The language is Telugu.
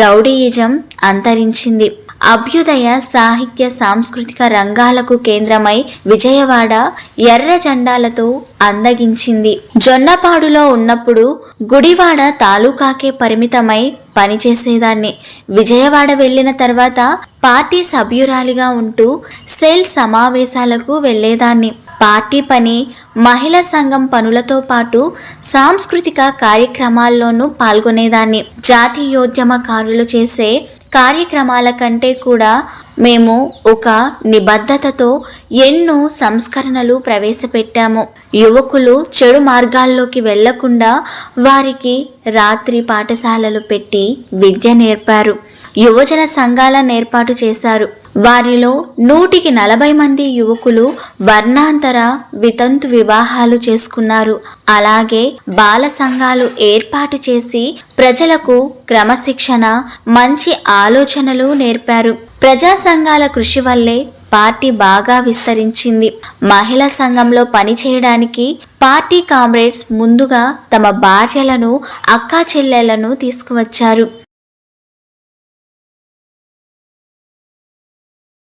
రౌడీయిజం అంతరించింది. అభ్యుదయ సాహిత్య సాంస్కృతిక రంగాలకు కేంద్రమై విజయవాడ ఎర్ర జెండాలతో అందగించింది. జొన్నపాడులో ఉన్నప్పుడు గుడివాడ తాలూకాకే పరిమితమై పనిచేసేదాన్ని. విజయవాడ వెళ్ళిన తర్వాత పార్టీ సభ్యురాలిగా ఉంటూ సెల్ సమావేశాలకు వెళ్ళేదాన్ని. పార్టీ పని, మహిళా సంఘం పనులతో పాటు సాంస్కృతిక కార్యక్రమాల్లోనూ పాల్గొనేదాన్ని. జాతీయోద్యమకారులు చేసే కార్యక్రమాల కంటే కూడా మేము ఒక నిబద్ధతతో ఎన్నో సంస్కరణలు ప్రవేశపెట్టాము. యువకులు చెడు మార్గాల్లోకి వెళ్లకుండా వారికి రాత్రి పాఠశాలలు పెట్టి విద్య నేర్పారు. యువజన సంఘాలను ఏర్పాటు చేశారు. వారిలో 140 మంది యువకులు వర్ణాంతర వితంతు వివాహాలు చేసుకున్నారు. అలాగే బాల సంఘాలు ఏర్పాటు చేసి ప్రజలకు క్రమశిక్షణ, మంచి ఆలోచనలు నేర్పారు. ప్రజా సంఘాల కృషి వల్లే పార్టీ బాగా విస్తరించింది. మహిళా సంఘంలో పనిచేయడానికి పార్టీ కామ్రేడ్స్ ముందుగా తమ భార్యలను, అక్కా చెల్లెలను తీసుకువచ్చారు.